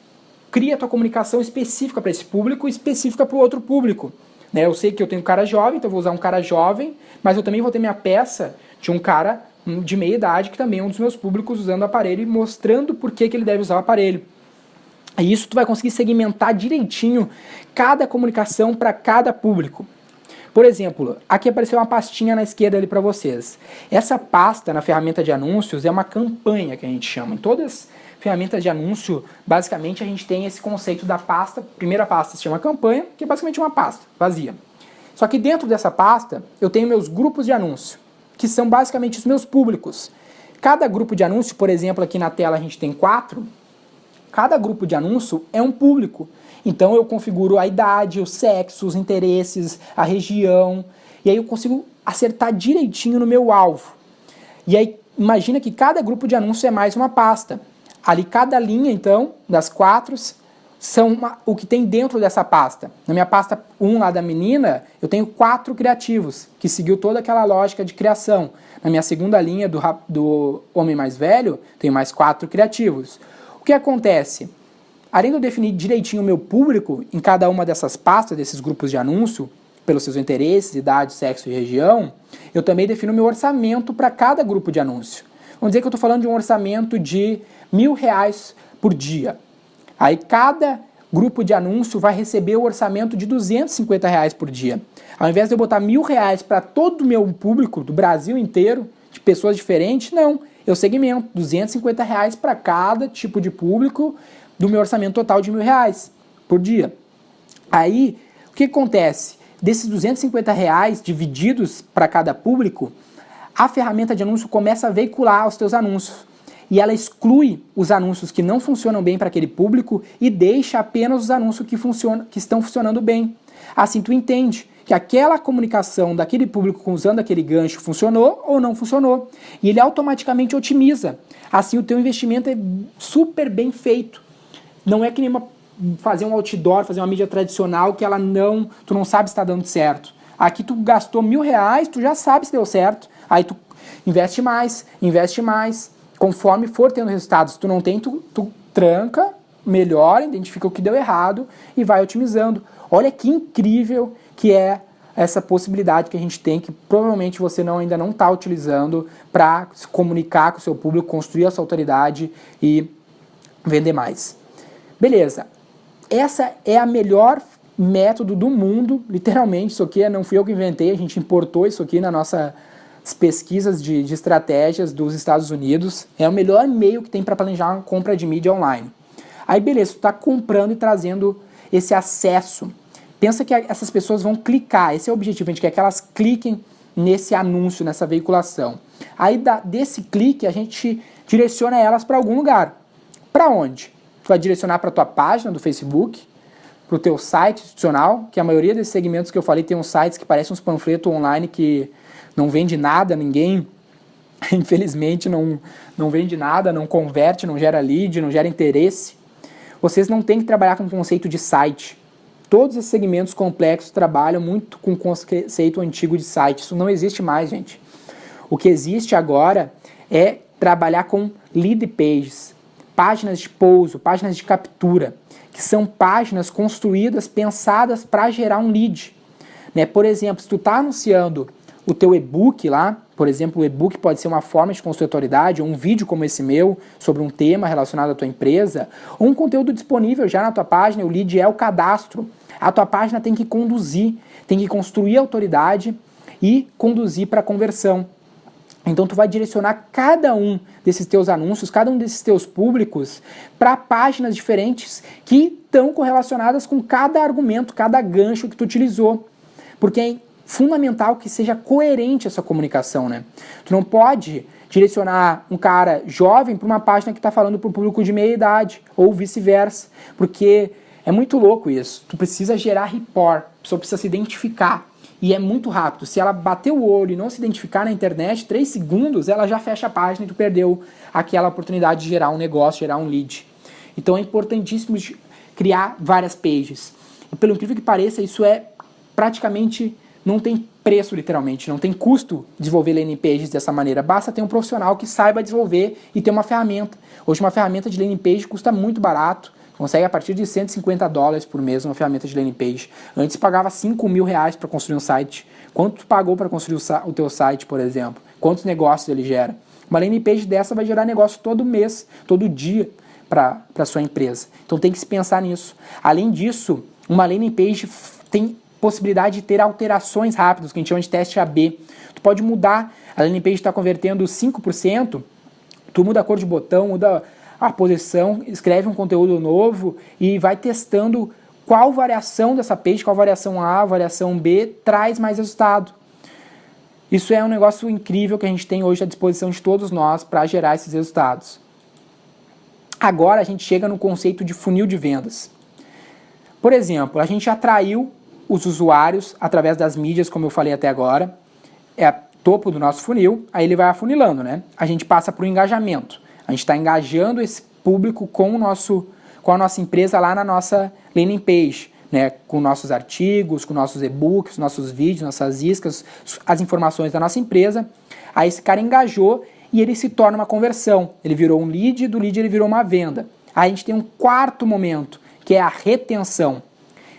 Speaker 1: cria a tua comunicação específica para esse público e específica para o outro público. Né? Eu sei que eu tenho um cara jovem, então eu vou usar um cara jovem, mas eu também vou ter minha peça de um cara de meia idade, que também é um dos meus públicos, usando o aparelho e mostrando por que ele deve usar o aparelho. E isso tu vai conseguir segmentar direitinho cada comunicação para cada público. Por exemplo, aqui apareceu uma pastinha na esquerda ali para vocês. Essa pasta na ferramenta de anúncios é uma campanha que a gente chama. Em todas as ferramentas de anúncio, basicamente a gente tem esse conceito da pasta. Primeira pasta se chama campanha, que é basicamente uma pasta vazia. Só que dentro dessa pasta eu tenho meus grupos de anúncio, que são basicamente os meus públicos. Cada grupo de anúncio, por exemplo, aqui na tela a gente tem 4. Cada grupo de anúncio é um público. Então eu configuro a idade, o sexo, os interesses, a região, e aí eu consigo acertar direitinho no meu alvo. E aí, imagina que cada grupo de anúncio é mais uma pasta. Ali, cada linha, então, das 4, são o que tem dentro dessa pasta. Na minha pasta 1 lá da menina, eu tenho 4 criativos, que seguiu toda aquela lógica de criação. Na minha segunda linha do homem mais velho, tenho mais 4 criativos. O que acontece? Além de eu definir direitinho o meu público em cada uma dessas pastas, desses grupos de anúncio, pelos seus interesses, idade, sexo e região, eu também defino o meu orçamento para cada grupo de anúncio. Vamos dizer que eu estou falando de um orçamento de R$1.000 por dia. Aí cada grupo de anúncio vai receber o orçamento de R$250 por dia. Ao invés de eu botar R$1.000 para todo o meu público do Brasil inteiro, de pessoas diferentes, não. Eu segmento R$250 para cada tipo de público do meu orçamento total de R$1.000 por dia. Aí, o que acontece? Desses R$250 divididos para cada público, a ferramenta de anúncio começa a veicular os teus anúncios. E ela exclui os anúncios que não funcionam bem para aquele público e deixa apenas os anúncios que estão funcionando bem. Assim tu entende que aquela comunicação daquele público usando aquele gancho funcionou ou não funcionou. E ele automaticamente otimiza. Assim o teu investimento é super bem feito. Não é que nem fazer um outdoor, fazer uma mídia tradicional que tu não sabe se está dando certo. Aqui tu gastou R$1.000, tu já sabe se deu certo. Aí tu investe mais. Conforme for tendo resultados, tu não tem, tu tranca, melhora, identifica o que deu errado e vai otimizando. Olha que incrível que é essa possibilidade que a gente tem, que provavelmente você ainda não está utilizando para se comunicar com o seu público, construir essa autoridade e vender mais. Beleza. Essa é a melhor método do mundo, literalmente. Isso aqui não fui eu que inventei, a gente importou isso aqui na nossa pesquisas de estratégias dos Estados Unidos. É o melhor meio que tem para planejar uma compra de mídia online. Aí beleza, tu está comprando e trazendo esse acesso. Pensa que essas pessoas vão clicar, esse é o objetivo, a gente quer que elas cliquem nesse anúncio, nessa veiculação. Aí desse clique a gente direciona elas para algum lugar. Para onde? Tu vai direcionar para a tua página do Facebook, para o teu site institucional, que a maioria desses segmentos que eu falei tem uns sites que parecem uns panfletos online que não vende nada, ninguém, infelizmente, não vende nada, não converte, não gera lead, não gera interesse. Vocês não têm que trabalhar com o conceito de site. Todos esses segmentos complexos trabalham muito com o conceito antigo de site. Isso não existe mais, gente. O que existe agora é trabalhar com lead pages, páginas de pouso, páginas de captura, que são páginas construídas, pensadas para gerar um lead. Né? Por exemplo, se tu está anunciando o teu e-book lá, por exemplo, o e-book pode ser uma forma de construir autoridade, ou um vídeo como esse meu, sobre um tema relacionado à tua empresa, ou um conteúdo disponível já na tua página, o lead é o cadastro. A tua página tem que conduzir, tem que construir autoridade e conduzir para a conversão. Então tu vai direcionar cada um desses teus anúncios, cada um desses teus públicos para páginas diferentes que estão correlacionadas com cada argumento, cada gancho que tu utilizou. Porque é fundamental que seja coerente essa comunicação, né? Tu não pode direcionar um cara jovem para uma página que está falando para o público de meia idade, ou vice-versa, porque é muito louco isso. Tu precisa gerar rapport, a pessoa precisa se identificar, e é muito rápido. Se ela bater o olho e não se identificar na internet, 3 segundos, ela já fecha a página e tu perdeu aquela oportunidade de gerar um negócio, gerar um lead. Então é importantíssimo criar várias pages. E pelo incrível que pareça, isso é praticamente... não tem preço, literalmente, não tem custo desenvolver landing pages dessa maneira. Basta ter um profissional que saiba desenvolver e ter uma ferramenta. Hoje uma ferramenta de landing page custa muito barato. Consegue a partir de $150 por mês uma ferramenta de landing page. Antes pagava R$5.000 para construir um site. Quanto tu pagou para construir o teu site, por exemplo? Quantos negócios ele gera? Uma landing page dessa vai gerar negócio todo mês, todo dia para a sua empresa. Então tem que se pensar nisso. Além disso, uma landing page tem possibilidade de ter alterações rápidas, que a gente chama de teste AB. Tu pode mudar, a landing page está convertendo 5%, tu muda a cor de botão, muda a posição, escreve um conteúdo novo e vai testando qual variação dessa page, qual variação A, variação B, traz mais resultado. Isso é um negócio incrível que a gente tem hoje à disposição de todos nós para gerar esses resultados. Agora a gente chega no conceito de funil de vendas. Por exemplo, a gente atraiu os usuários através das mídias, como eu falei até agora. topo do nosso funil, aí ele vai afunilando, né? A gente passa para o engajamento. A gente está engajando esse público com a nossa empresa lá na nossa landing page, né? Com nossos artigos, com nossos e-books, nossos vídeos, nossas iscas, as informações da nossa empresa. Aí esse cara engajou e ele se torna uma conversão. Ele virou um lead, do lead ele virou uma venda. Aí a gente tem um quarto momento, que é a retenção,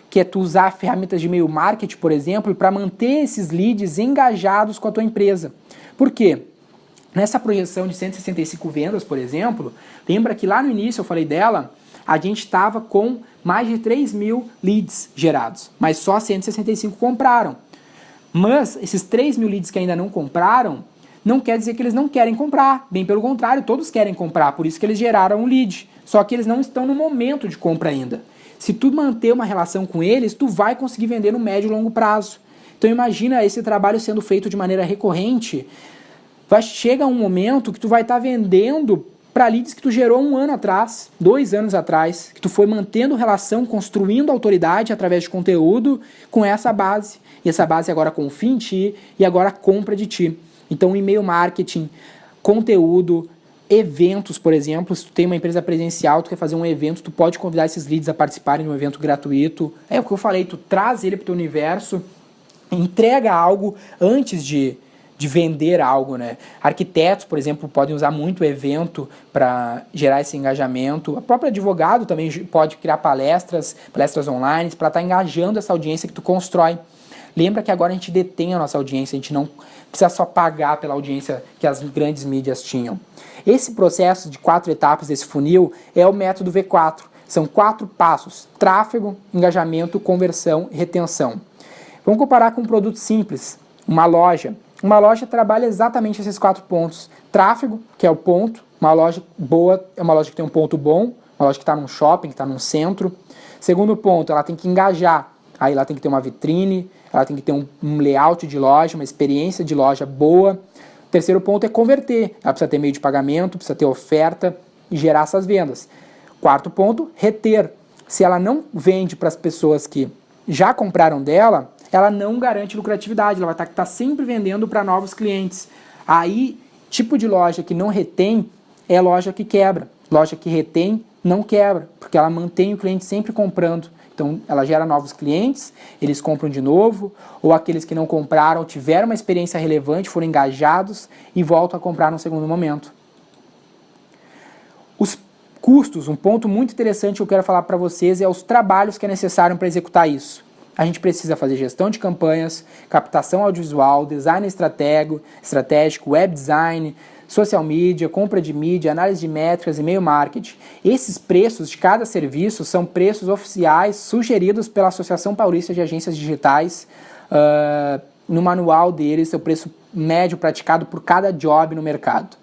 Speaker 1: que é tu usar ferramentas de e-mail marketing, por exemplo, para manter esses leads engajados com a tua empresa. Por quê? Nessa projeção de 165 vendas, por exemplo, lembra que lá no início eu falei dela, a gente estava com mais de 3 mil leads gerados, mas só 165 compraram. Mas esses 3 mil leads que ainda não compraram, não quer dizer que eles não querem comprar, bem pelo contrário, todos querem comprar, por isso que eles geraram um lead, só que eles não estão no momento de compra ainda. Se tu manter uma relação com eles, tu vai conseguir vender no médio e longo prazo. Então imagina esse trabalho sendo feito de maneira recorrente, chega um momento que tu vai estar vendendo para leads que tu gerou 1 ano atrás, 2 anos atrás, que tu foi mantendo relação, construindo autoridade através de conteúdo com essa base. E essa base agora confia em ti e agora compra de ti. Então e-mail marketing, conteúdo, eventos, por exemplo, se tu tem uma empresa presencial, tu quer fazer um evento, tu pode convidar esses leads a participarem de um evento gratuito. É o que eu falei, tu traz ele para o teu universo, entrega algo antes de vender algo, né? Arquitetos, por exemplo, podem usar muito o evento para gerar esse engajamento. O próprio advogado também pode criar palestras online para estar engajando essa audiência que tu constrói. Lembra que agora a gente detém a nossa audiência, a gente não precisa só pagar pela audiência que as grandes mídias tinham. Esse processo de 4 etapas desse funil é o método V4. São 4 passos: tráfego, engajamento, conversão e retenção. Vamos comparar com um produto simples, uma loja. Uma loja trabalha exatamente esses 4 pontos. Tráfego, que é o ponto. Uma loja boa é uma loja que tem um ponto bom, uma loja que está num shopping, que está num centro. Segundo ponto, ela tem que engajar. Aí ela tem que ter uma vitrine, ela tem que ter um layout de loja, uma experiência de loja boa. Terceiro ponto é converter. Ela precisa ter meio de pagamento, precisa ter oferta e gerar essas vendas. Quarto ponto, reter. Se ela não vende para as pessoas que já compraram dela, ela não garante lucratividade, ela vai estar sempre vendendo para novos clientes. Aí, tipo de loja que não retém é loja que quebra. Loja que retém não quebra, porque ela mantém o cliente sempre comprando. Então, ela gera novos clientes, eles compram de novo, ou aqueles que não compraram tiveram uma experiência relevante, foram engajados e voltam a comprar no segundo momento. Os custos, um ponto muito interessante que eu quero falar para vocês é os trabalhos que é necessário para executar isso. A gente precisa fazer gestão de campanhas, captação audiovisual, design estratégico, web design, social media, compra de mídia, análise de métricas, e-mail marketing. Esses preços de cada serviço são preços oficiais sugeridos pela Associação Paulista de Agências Digitais. No manual deles, é o preço médio praticado por cada job no mercado.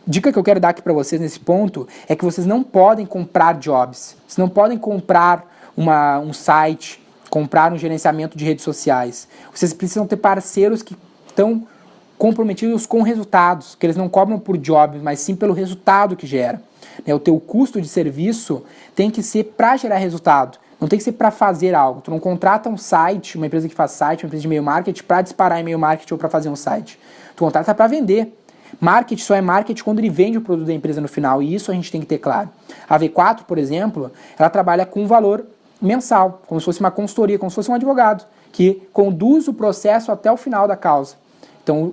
Speaker 1: Dica que eu quero dar aqui para vocês nesse ponto é que vocês não podem comprar jobs. Vocês não podem comprar um site, comprar um gerenciamento de redes sociais. Vocês precisam ter parceiros que estão comprometidos com resultados, que eles não cobram por jobs, mas sim pelo resultado que gera. O teu custo de serviço tem que ser para gerar resultado, não tem que ser para fazer algo. Tu não contrata um site, uma empresa que faz site, uma empresa de e-mail marketing para disparar e-mail marketing ou para fazer um site. Tu contrata para vender. Marketing só é marketing quando ele vende o produto da empresa no final, e isso a gente tem que ter claro. A V4, por exemplo, ela trabalha com valor mensal, como se fosse uma consultoria, como se fosse um advogado, que conduz o processo até o final da causa. Então,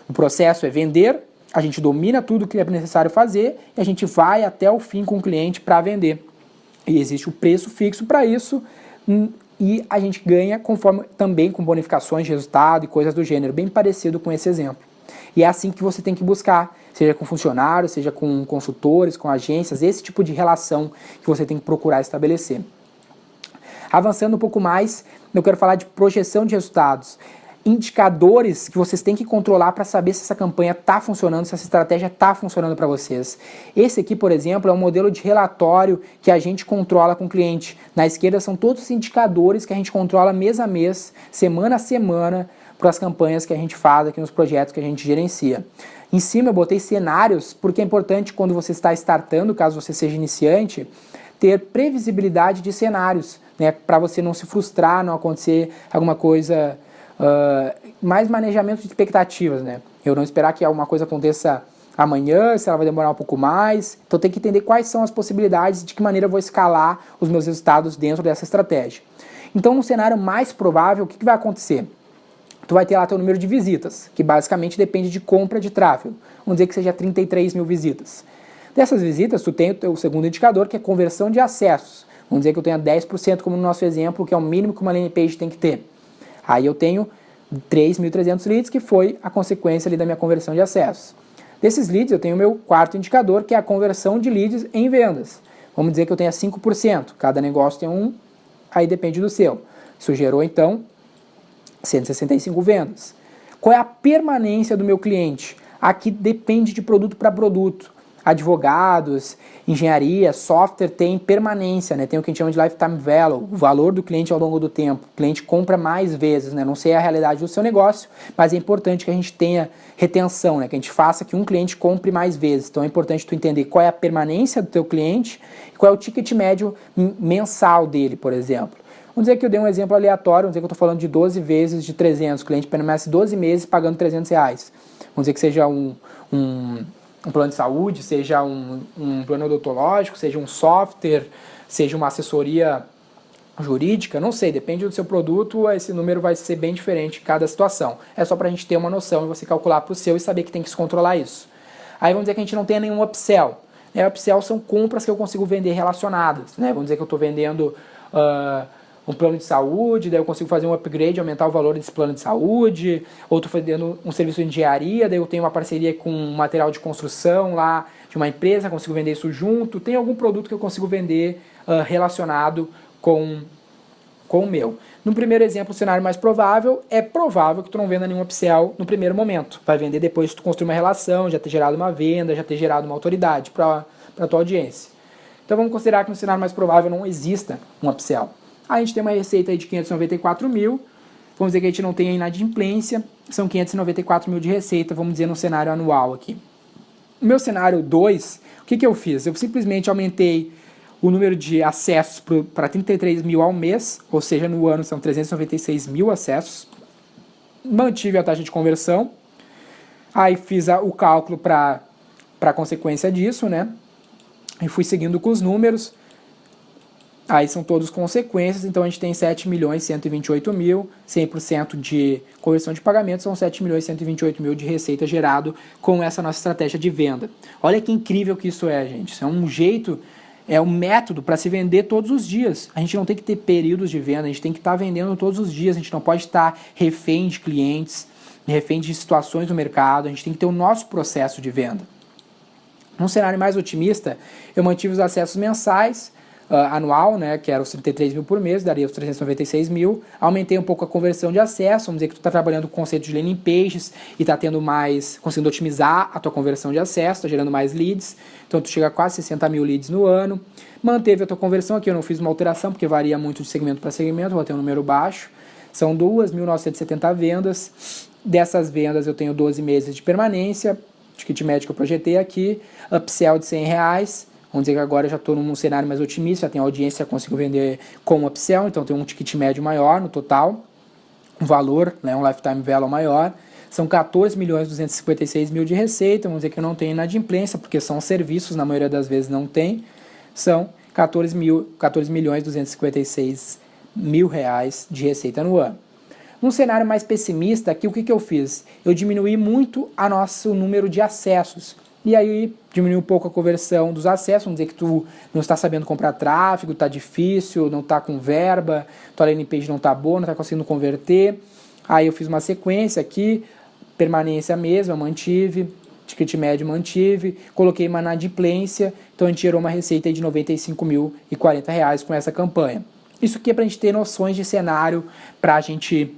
Speaker 1: o processo é vender, a gente domina tudo que é necessário fazer e a gente vai até o fim com o cliente para vender. E existe o preço fixo para isso e a gente ganha conforme também com bonificações de resultado e coisas do gênero, bem parecido com esse exemplo. E é assim que você tem que buscar, seja com funcionários, seja com consultores, com agências, esse tipo de relação que você tem que procurar estabelecer. Avançando um pouco mais, eu quero falar de projeção de resultados. Indicadores que vocês têm que controlar para saber se essa campanha está funcionando, se essa estratégia está funcionando para vocês. Esse aqui, por exemplo, é um modelo de relatório que a gente controla com o cliente. Na esquerda são todos os indicadores que a gente controla mês a mês, semana a semana, para as campanhas que a gente faz aqui nos projetos que a gente gerencia. Em cima eu botei cenários, porque é importante quando você está startando, caso você seja iniciante, ter previsibilidade de cenários, né, para você não se frustrar, não acontecer alguma coisa mais manejamento de expectativas, né? Eu não esperar que alguma coisa aconteça amanhã, se ela vai demorar um pouco mais. Então tem que entender quais são as possibilidades e de que maneira eu vou escalar os meus resultados dentro dessa estratégia. Então, no cenário mais provável, o que vai acontecer? Tu vai ter lá teu número de visitas, que basicamente depende de compra de tráfego. Vamos dizer que seja 33 mil visitas. Dessas visitas, tu tem o teu segundo indicador, que é conversão de acessos. Vamos dizer que eu tenha 10%, como no nosso exemplo, que é o mínimo que uma landing page tem que ter. Aí eu tenho 3.300 leads, que foi a consequência ali da minha conversão de acessos. Desses leads, eu tenho o meu quarto indicador, que é a conversão de leads em vendas. Vamos dizer que eu tenha 5%. Cada negócio tem um, aí depende do seu. Isso gerou, então, 165 vendas. Qual é a permanência do meu cliente? Aqui depende de produto para produto. Advogados, engenharia, software tem permanência, né? Tem o que a gente chama de lifetime value, o valor do cliente ao longo do tempo. O cliente compra mais vezes, né? Não sei a realidade do seu negócio, mas é importante que a gente tenha retenção, né? Que a gente faça que um cliente compre mais vezes. Então é importante tu entender qual é a permanência do teu cliente e qual é o ticket médio mensal dele, por exemplo. Vamos dizer que eu dei um exemplo aleatório, vamos dizer que eu estou falando de 12 vezes de 300, o cliente permanece 12 meses pagando R$300. Vamos dizer que seja um plano de saúde, seja um plano odontológico, seja um software, seja uma assessoria jurídica, não sei, depende do seu produto, esse número vai ser bem diferente em cada situação. É só para a gente ter uma noção e você calcular para o seu e saber que tem que se controlar isso. Aí vamos dizer que a gente não tem nenhum upsell. Upsell são compras que eu consigo vender relacionadas. Né? Vamos dizer que eu estou vendendo um plano de saúde, daí eu consigo fazer um upgrade, aumentar o valor desse plano de saúde, ou estou fazendo um serviço de engenharia, daí eu tenho uma parceria com um material de construção lá de uma empresa, consigo vender isso junto, tem algum produto que eu consigo vender relacionado com o meu. No primeiro exemplo, o cenário mais provável, é provável que tu não venda nenhum upsell no primeiro momento, vai vender depois que tu construir uma relação, já ter gerado uma venda, já ter gerado uma autoridade para a tua audiência. Então vamos considerar que no cenário mais provável não exista um upsell. Aí a gente tem uma receita aí de 594 mil, vamos dizer que a gente não tem a inadimplência, são 594 mil de receita, vamos dizer no cenário anual aqui. No meu cenário 2, o que eu fiz? Eu simplesmente aumentei o número de acessos para 33 mil ao mês, ou seja, no ano são 396 mil acessos, mantive a taxa de conversão, aí fiz o cálculo para a consequência disso, né? E fui seguindo com os números. Aí são todos consequências, então a gente tem 7.128.000, 100% de conversão de pagamento, são 7.128.000 de receita gerado com essa nossa estratégia de venda. Olha que incrível que isso é, gente. Isso é um jeito, é um método para se vender todos os dias. A gente não tem que ter períodos de venda, a gente tem que estar vendendo todos os dias, a gente não pode estar refém de clientes, refém de situações do mercado, a gente tem que ter o nosso processo de venda. Num cenário mais otimista, eu mantive os acessos mensais, anual, né, que era os 33 mil por mês, daria os 396 mil, aumentei um pouco a conversão de acesso, vamos dizer que tu está trabalhando com o conceito de landing pages e está tendo mais, conseguindo otimizar a tua conversão de acesso, está gerando mais leads, então tu chega a quase 60 mil leads no ano, manteve a tua conversão aqui, eu não fiz uma alteração, porque varia muito de segmento para segmento, vou ter um número baixo, são 2.970 vendas, dessas vendas eu tenho 12 meses de permanência, ticket médio que eu projetei aqui, upsell de R$100, vamos dizer que agora eu já estou num cenário mais otimista, já tenho audiência, consigo vender com upsell, então tem um ticket médio maior no total, um valor, né, um lifetime value maior, são 14.256.000 de receita, vamos dizer que eu não tenho inadimplência, porque são serviços, na maioria das vezes não tem, são 14.256.000 reais de receita no ano. Num cenário mais pessimista, aqui o que eu fiz? Eu diminui muito o nosso número de acessos. E aí diminui um pouco a conversão dos acessos, vamos dizer que tu não está sabendo comprar tráfego, está difícil, não está com verba, tua landing page não está boa, não está conseguindo converter. Aí eu fiz uma sequência aqui, permanência mesma, mantive, ticket médio mantive, coloquei uma inadimplência, então a gente gerou uma receita de R$95.040 com essa campanha. Isso aqui é para a gente ter noções de cenário, para a gente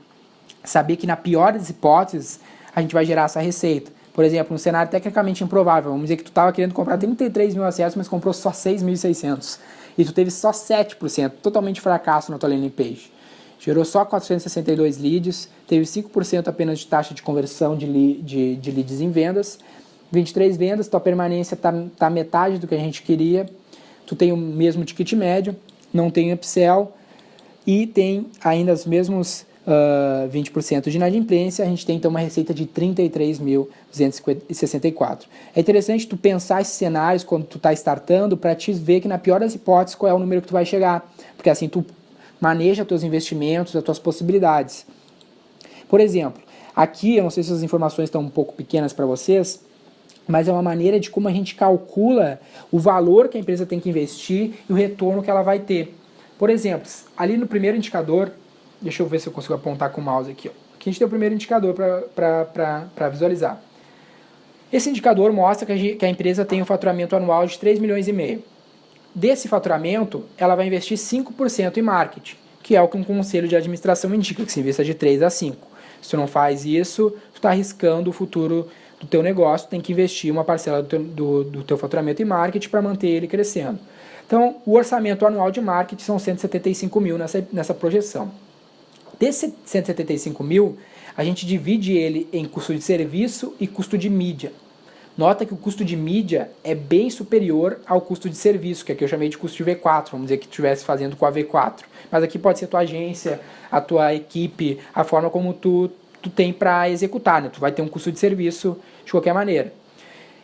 Speaker 1: saber que na pior das hipóteses a gente vai gerar essa receita. Por exemplo, um cenário tecnicamente improvável, vamos dizer que tu estava querendo comprar 33 mil acessos, mas comprou só 6.600. E tu teve só 7%, totalmente fracasso na tua landing page. Gerou só 462 leads, teve 5% apenas de taxa de conversão de leads em vendas, 23 vendas, tua permanência está metade do que a gente queria, tu tem o mesmo ticket médio, não tem upsell e tem ainda os mesmos 20% de inadimplência, a gente tem então uma receita de 33.264. É interessante tu pensar esses cenários quando tu está startando para te ver que na pior das hipóteses qual é o número que tu vai chegar, porque assim tu maneja teus investimentos, as tuas possibilidades. Por exemplo, aqui, eu não sei se as informações estão um pouco pequenas para vocês, mas é uma maneira de como a gente calcula o valor que a empresa tem que investir e o retorno que ela vai ter. Por exemplo, ali no primeiro indicador, deixa eu ver se eu consigo apontar com o mouse aqui. Ó. Aqui a gente tem o primeiro indicador para visualizar. Esse indicador mostra que a empresa tem um faturamento anual de 3,5 milhões. Desse faturamento, ela vai investir 5% em marketing, que é o que um conselho de administração indica, que se investa de 3 a 5. Se tu não faz isso, tu está arriscando o futuro do teu negócio, tem que investir uma parcela do teu faturamento em marketing para manter ele crescendo. Então, o orçamento anual de marketing são 175 mil nessa projeção. Desse 175 mil, a gente divide ele em custo de serviço e custo de mídia. Nota que o custo de mídia é bem superior ao custo de serviço, que aqui eu chamei de custo de V4, vamos dizer que estivesse fazendo com a V4. Mas aqui pode ser a tua agência, a tua equipe, a forma como tu tem para executar, né? Tu vai ter um custo de serviço de qualquer maneira.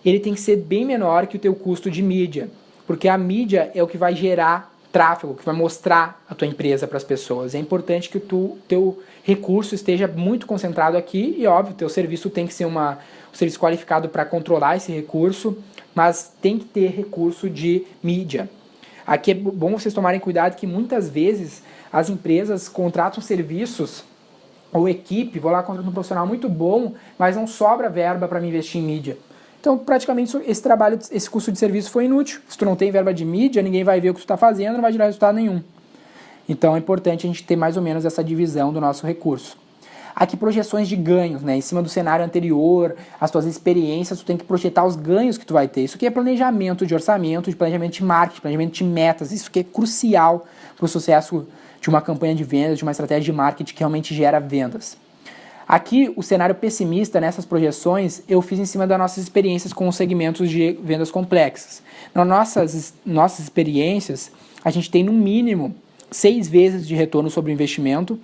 Speaker 1: Ele tem que ser bem menor que o teu custo de mídia, porque a mídia é o que vai gerar tráfego, que vai mostrar a tua empresa para as pessoas. É importante que o teu recurso esteja muito concentrado aqui e, óbvio, teu serviço tem que ser um serviço qualificado para controlar esse recurso, mas tem que ter recurso de mídia. Aqui é bom vocês tomarem cuidado que muitas vezes as empresas contratam serviços ou equipe, vou lá contratar um profissional muito bom, mas não sobra verba para me investir em mídia. Então, praticamente, esse custo de serviço foi inútil. Se tu não tem verba de mídia, ninguém vai ver o que tu está fazendo, não vai gerar resultado nenhum. Então, é importante a gente ter mais ou menos essa divisão do nosso recurso. Aqui, projeções de ganhos, né? Em cima do cenário anterior, as tuas experiências, tu tem que projetar os ganhos que tu vai ter. Isso aqui é planejamento de orçamento, de planejamento de marketing, planejamento de metas. Isso aqui é crucial para o sucesso de uma campanha de vendas, de uma estratégia de marketing que realmente gera vendas. Aqui, o cenário pessimista nessas projeções, eu fiz em cima das nossas experiências com os segmentos de vendas complexas. Nas nossas experiências, a gente tem no mínimo 6 vezes de retorno sobre o investimento,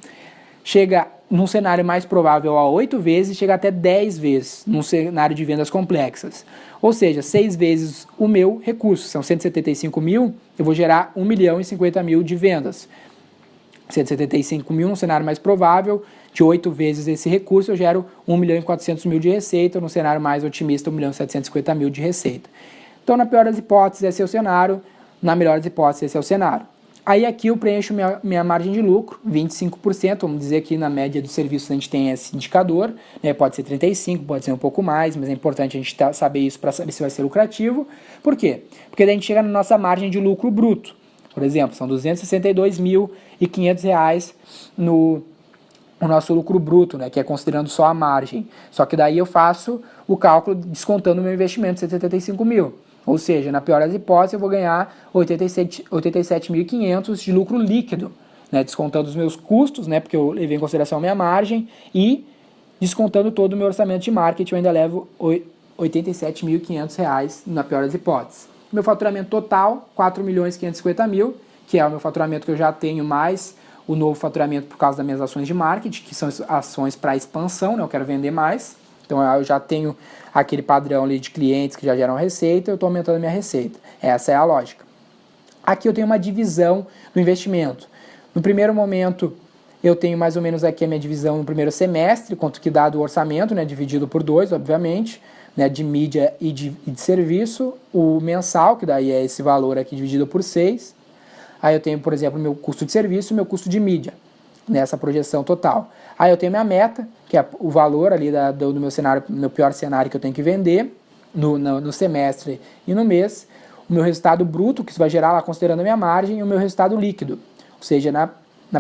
Speaker 1: chega num cenário mais provável a 8 vezes, chega até 10 vezes num cenário de vendas complexas. Ou seja, 6 vezes o meu recurso, são 175 mil, eu vou gerar 1.050.000 de vendas. 175 mil num cenário mais provável, de 8 vezes esse recurso, eu gero 1.400.000 de receita, no cenário mais otimista, 1.750.000 de receita. Então, na pior das hipóteses, esse é o cenário, na melhor das hipóteses, esse é o cenário. Aí aqui eu preencho minha margem de lucro, 25%, vamos dizer que na média do serviço a gente tem esse indicador, né? Pode ser 35%, pode ser um pouco mais, mas é importante a gente saber isso para saber se vai ser lucrativo. Por quê? Porque daí a gente chega na nossa margem de lucro bruto. Por exemplo, são R$ 262.500 no nosso lucro bruto, né, que é considerando só a margem. Só que daí eu faço o cálculo descontando o meu investimento de 175 mil. Ou seja, na pior das hipóteses, eu vou ganhar 87.500 de lucro líquido, né, descontando os meus custos, né, porque eu levei em consideração a minha margem, e descontando todo o meu orçamento de marketing, eu ainda levo R$ 87.500 na pior das hipóteses. Meu faturamento total, 4.550.000, que é o meu faturamento que eu já tenho, mais o novo faturamento por causa das minhas ações de marketing, que são ações para expansão, né? Eu quero vender mais. Então eu já tenho aquele padrão ali de clientes que já geram receita, eu estou aumentando a minha receita. Essa é a lógica. Aqui eu tenho uma divisão do investimento. No primeiro momento, eu tenho mais ou menos aqui a minha divisão no primeiro semestre, quanto que dá do orçamento, né? Dividido por 2, obviamente. Né, de mídia e de serviço, o mensal, que daí é esse valor aqui dividido por 6. Aí eu tenho, por exemplo, meu custo de serviço e meu custo de mídia, nessa projeção total. Aí eu tenho minha meta, que é o valor ali do meu cenário, meu pior cenário que eu tenho que vender no semestre e no mês, o meu resultado bruto, que isso vai gerar lá considerando a minha margem, e o meu resultado líquido. Ou seja, na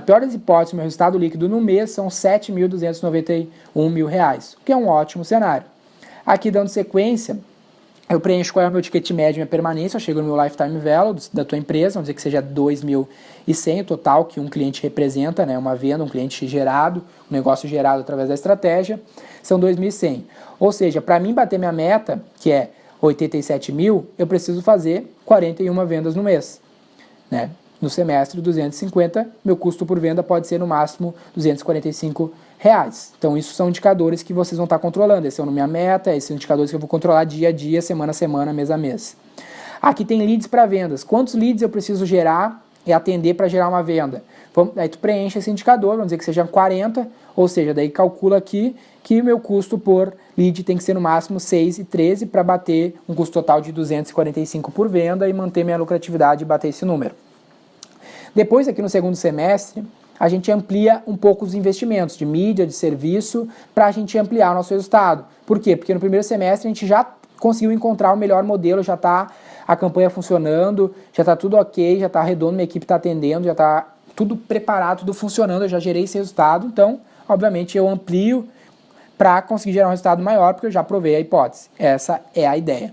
Speaker 1: pior das hipóteses, o meu resultado líquido no mês são R$ 7.291.000, o que é um ótimo cenário. Aqui, dando sequência, eu preencho qual é o meu ticket médio e minha permanência, eu chego no meu lifetime value da tua empresa, vamos dizer que seja 2.100 o total que um cliente representa, né, uma venda, um cliente gerado, um negócio gerado através da estratégia, são 2.100. Ou seja, para mim bater minha meta, que é 87 mil, eu preciso fazer 41 vendas no mês. Né? no semestre 250, meu custo por venda pode ser no máximo R$245. Então isso são indicadores que vocês vão estar controlando, esse é a minha meta, esses são indicadores que eu vou controlar dia a dia, semana a semana, mês a mês. Aqui tem leads para vendas, quantos leads eu preciso gerar e atender para gerar uma venda? Aí tu preenche esse indicador, vamos dizer que seja 40, ou seja, daí calcula aqui que o meu custo por lead tem que ser no máximo 6,13 para bater um custo total de 245 por venda e manter minha lucratividade e bater esse número. Depois, aqui no segundo semestre, a gente amplia um pouco os investimentos de mídia, de serviço, para a gente ampliar o nosso resultado. Por quê? Porque no primeiro semestre a gente já conseguiu encontrar o melhor modelo, já está a campanha funcionando, já está tudo ok, já está redondo, minha equipe está atendendo, já está tudo preparado, tudo funcionando, eu já gerei esse resultado, então, obviamente, eu amplio para conseguir gerar um resultado maior, porque eu já provei a hipótese. Essa é a ideia.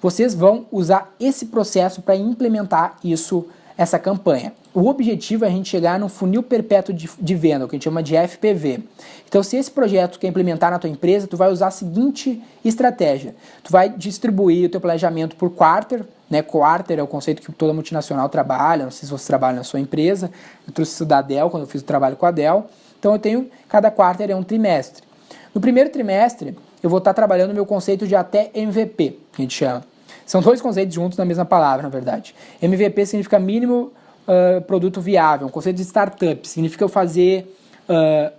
Speaker 1: Vocês vão usar esse processo para implementar essa campanha. O objetivo é a gente chegar no funil perpétuo de venda, o que a gente chama de FPV. Então, se esse projeto tu quer implementar na tua empresa, tu vai usar a seguinte estratégia. Tu vai distribuir o teu planejamento por quarter, né? Quarter é o conceito que toda multinacional trabalha, não sei se você trabalha na sua empresa, eu trouxe isso da Dell, quando eu fiz o trabalho com a Dell. Então, cada quarter é um trimestre. No primeiro trimestre, eu vou estar trabalhando o meu conceito de até MVP, que a gente chama. São dois conceitos juntos na mesma palavra, na verdade. MVP significa mínimo produto viável, um conceito de startup. Significa eu fazer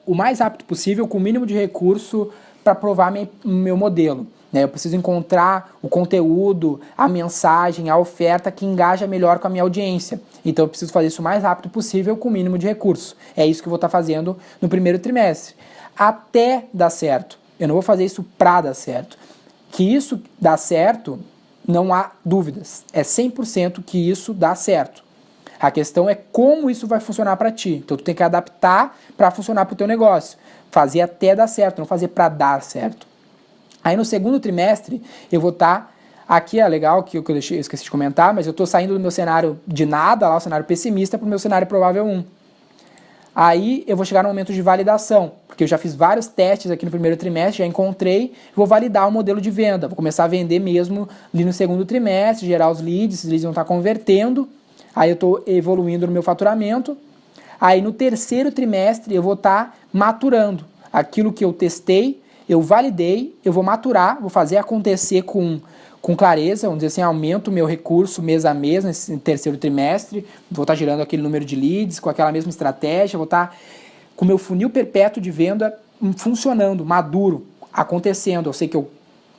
Speaker 1: o mais rápido possível, com o mínimo de recurso, para provar meu modelo. Né? Eu preciso encontrar o conteúdo, a mensagem, a oferta que engaja melhor com a minha audiência. Então eu preciso fazer isso o mais rápido possível, com o mínimo de recurso. É isso que eu vou estar fazendo no primeiro trimestre. Até dar certo. Eu não vou fazer isso para dar certo. Que isso dá certo, não há dúvidas. É 100% que isso dá certo. A questão é como isso vai funcionar para ti. Então tu tem que adaptar para funcionar para o teu negócio. Fazer até dar certo, não fazer para dar certo. Aí no segundo trimestre eu vou estar... Aqui é legal, que eu esqueci de comentar, mas eu estou saindo do meu cenário de nada, lá o cenário pessimista, para o meu cenário provável 1. Aí eu vou chegar no momento de validação, porque eu já fiz vários testes aqui no primeiro trimestre, já encontrei, vou validar o modelo de venda, vou começar a vender mesmo ali no segundo trimestre, gerar os leads, esses leads vão estar convertendo, aí eu estou evoluindo no meu faturamento, aí no terceiro trimestre eu vou estar maturando aquilo que eu testei, eu validei, eu vou maturar, vou fazer acontecer com clareza, vamos dizer assim, aumento o meu recurso mês a mês nesse terceiro trimestre, vou estar gerando aquele número de leads, com aquela mesma estratégia, vou estar com o meu funil perpétuo de venda funcionando, maduro, acontecendo. Eu sei que eu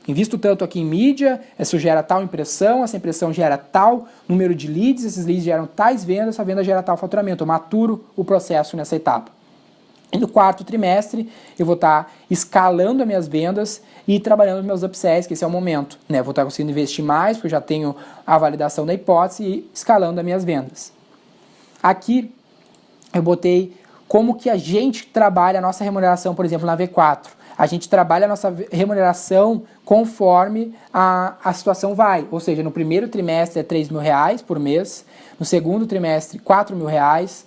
Speaker 1: invisto tanto aqui em mídia, isso gera tal impressão, essa impressão gera tal número de leads, esses leads geram tais vendas, essa venda gera tal faturamento, eu maturo o processo nessa etapa. E no quarto trimestre, eu vou estar escalando as minhas vendas e trabalhando os meus upsells, que esse é o momento. Né? Vou estar conseguindo investir mais, porque eu já tenho a validação da hipótese e escalando as minhas vendas. Aqui, eu botei como que a gente trabalha a nossa remuneração, por exemplo, na V4. A gente trabalha a nossa remuneração conforme a situação vai. Ou seja, no primeiro trimestre é R$3.000 por mês, no segundo trimestre R$4.000,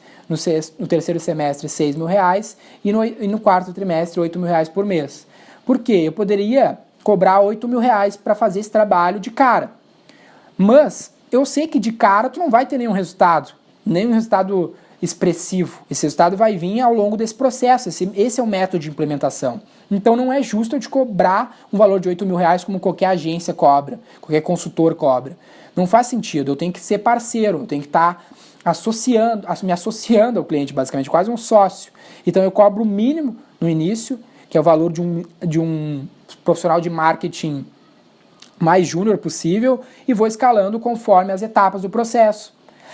Speaker 1: no terceiro semestre R$6.000 e no quarto trimestre R$8.000 por mês. Por quê? Eu poderia cobrar R$8.000 para fazer esse trabalho de cara. Mas eu sei que de cara tu não vai ter nenhum resultado expressivo. Esse resultado vai vir ao longo desse processo. Esse é o método de implementação. Então não é justo eu te cobrar um valor de R$8.000 como qualquer agência cobra, qualquer consultor cobra. Não faz sentido. Eu tenho que ser parceiro, eu tenho que estar me associando ao cliente, basicamente, quase um sócio. Então eu cobro o mínimo no início, que é o valor de um profissional de marketing mais júnior possível, e vou escalando conforme as etapas do processo.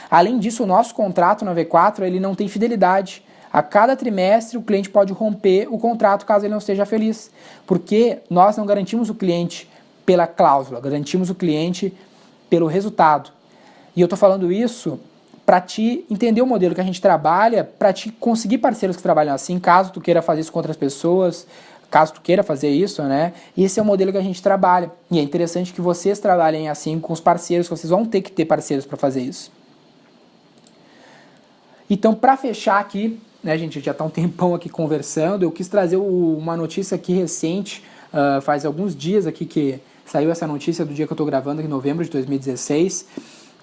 Speaker 1: Além disso, o nosso contrato na V4 ele não tem fidelidade. A cada trimestre o cliente pode romper o contrato caso ele não esteja feliz, porque nós não garantimos o cliente pela cláusula, garantimos o cliente pelo resultado. E eu estou falando isso para te entender o modelo que a gente trabalha, para te conseguir parceiros que trabalham assim, caso tu queira fazer isso com outras pessoas, caso tu queira fazer isso, né? Esse é o modelo que a gente trabalha. E é interessante que vocês trabalhem assim com os parceiros, que vocês vão ter que ter parceiros para fazer isso. Então, para fechar aqui, né, gente, já está um tempão aqui conversando, eu quis trazer uma notícia aqui recente, faz alguns dias aqui que saiu essa notícia do dia que eu estou gravando, em novembro de 2016,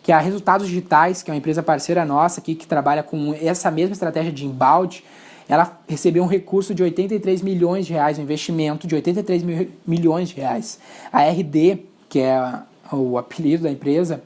Speaker 1: que é a Resultados Digitais, que é uma empresa parceira nossa aqui, que trabalha com essa mesma estratégia de inbound. Ela recebeu um recurso de 83 milhões de reais, um investimento de 83 milhões de reais. A RD, que é o apelido da empresa,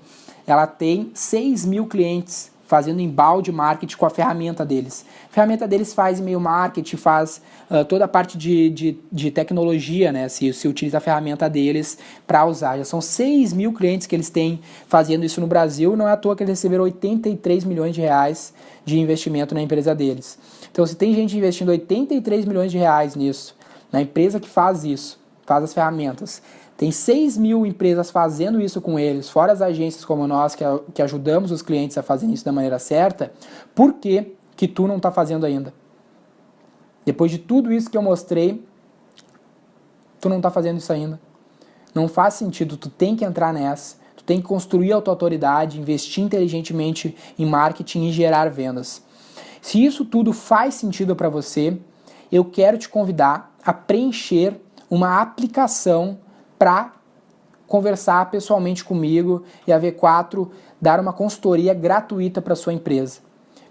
Speaker 1: ela tem 6 mil clientes fazendo inbound marketing com a ferramenta deles. A ferramenta deles faz e-mail marketing, faz toda a parte de tecnologia, né? Se utiliza a ferramenta deles para usar. Já são 6 mil clientes que eles têm fazendo isso no Brasil. Não é à toa que eles receberam 83 milhões de reais de investimento na empresa deles. Então, se tem gente investindo 83 milhões de reais nisso, na empresa que faz isso, faz as ferramentas, tem 6 mil empresas fazendo isso com eles, fora as agências como nós, que ajudamos os clientes a fazerem isso da maneira certa, por que tu não está fazendo ainda? Depois de tudo isso que eu mostrei, tu não está fazendo isso ainda. Não faz sentido, tu tem que entrar nessa, tu tem que construir a tua autoridade, investir inteligentemente em marketing e gerar vendas. Se isso tudo faz sentido para você, eu quero te convidar a preencher uma aplicação para conversar pessoalmente comigo e a V4 dar uma consultoria gratuita para sua empresa.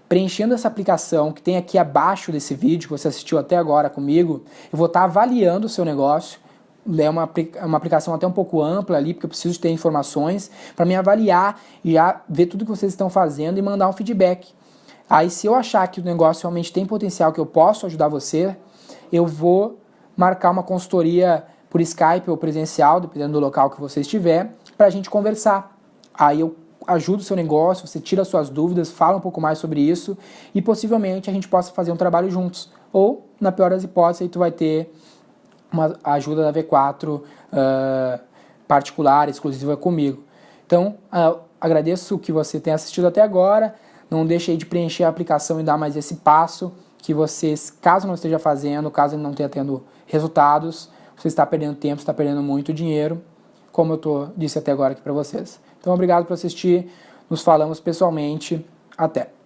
Speaker 1: Preenchendo essa aplicação que tem aqui abaixo desse vídeo, que você assistiu até agora comigo, eu vou estar avaliando o seu negócio. É uma aplicação até um pouco ampla ali, porque eu preciso de ter informações para me avaliar e já ver tudo que vocês estão fazendo e mandar um feedback. Aí, se eu achar que o negócio realmente tem potencial, que eu posso ajudar você, eu vou marcar uma consultoria por Skype ou presencial, dependendo do local que você estiver, para a gente conversar. Aí eu ajudo o seu negócio, você tira suas dúvidas, fala um pouco mais sobre isso e possivelmente a gente possa fazer um trabalho juntos. Ou, na pior das hipóteses, aí tu vai ter uma ajuda da V4 particular, exclusiva comigo. Então, agradeço que você tenha assistido até agora. Não deixe aí de preencher a aplicação e dar mais esse passo que vocês, caso não esteja fazendo, caso não tenha tendo resultados, você está perdendo tempo, está perdendo muito dinheiro, como eu disse até agora aqui para vocês. Então, obrigado por assistir. Nos falamos pessoalmente. Até!